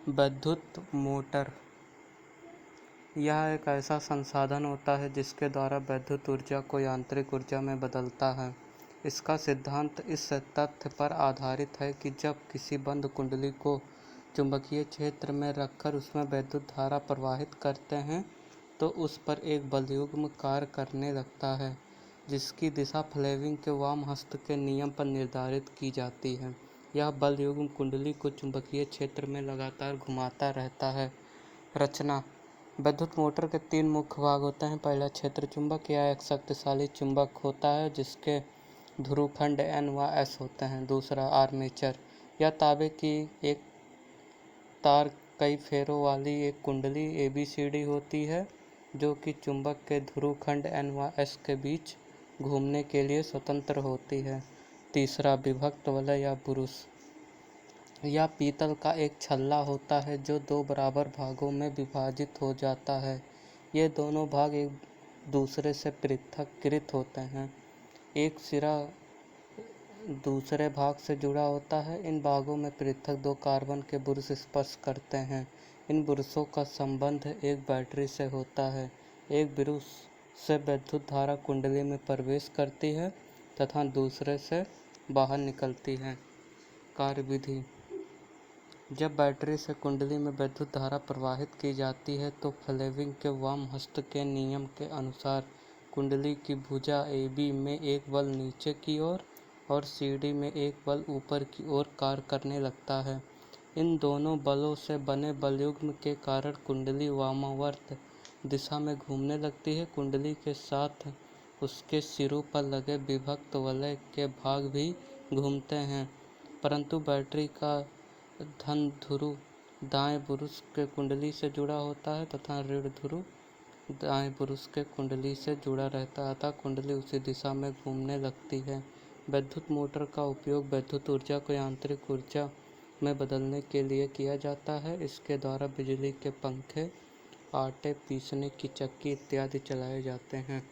विद्युत मोटर यह एक ऐसा संसाधन होता है जिसके द्वारा विद्युत ऊर्जा को यांत्रिक ऊर्जा में बदलता है। इसका सिद्धांत इस तथ्य पर आधारित है कि जब किसी बंद कुंडली को चुंबकीय क्षेत्र में रखकर उसमें विद्युत धारा प्रवाहित करते हैं तो उस पर एक बलयुग्म कार्य करने लगता है, जिसकी दिशा फ्लेमिंग के वाम हस्त के नियम पर निर्धारित की जाती है। यह बलयुग्म कुंडली को चुंबकीय क्षेत्र में लगातार घुमाता रहता है। रचना: विद्युत मोटर के 3 मुख्य भाग होते हैं। पहला क्षेत्र चुंबक यह एक शक्तिशाली चुंबक होता है जिसके ध्रुवखंड N व S होते हैं। दूसरा आर्मेचर, यह तांबे की एक तार कई फेरों वाली एक कुंडली ABCD होती है जो कि चुंबक के ध्रुवखंड N व S के बीच घूमने के लिए स्वतंत्र होती है। तीसरा विभक्त वलय या बुरुश, यह पीतल का एक छल्ला होता है जो 2 बराबर भागों में विभाजित हो जाता है। ये दोनों भाग एक दूसरे से पृथक्कृत होते हैं। एक सिरा दूसरे भाग से जुड़ा होता है। इन भागों में पृथक 2 कार्बन के बुरुश स्पर्श करते हैं। इन बुरुशों का संबंध एक बैटरी से होता है। एक बुरुश से विद्युत धारा कुंडली में प्रवेश करती है तथा दूसरे से बाहर निकलती है। कार्यविधि: जब बैटरी से कुंडली में विद्युत धारा प्रवाहित की जाती है तो फ्लेमिंग के वाम हस्त के नियम के अनुसार कुंडली की भुजा AB में एक बल नीचे की ओर और CD में एक बल ऊपर की ओर कार्य करने लगता है। इन दोनों बलों से बने बलयुग्म के कारण कुंडली वामावर्त दिशा में घूमने लगती है। कुंडली के साथ उसके सिरों पर लगे विभक्त वलय के भाग भी घूमते हैं, परंतु बैटरी का धन ध्रुव दाएं बुरुश के कुंडली से जुड़ा होता है तथा ऋण ध्रुव दाएं बुरुश के कुंडली से जुड़ा रहता है, अतः कुंडली उसी दिशा में घूमने लगती है। विद्युत मोटर का उपयोग विद्युत ऊर्जा को यांत्रिक ऊर्जा में बदलने के लिए किया जाता है। इसके द्वारा बिजली के पंखे, आटे पीसने की चक्की इत्यादि चलाए जाते हैं।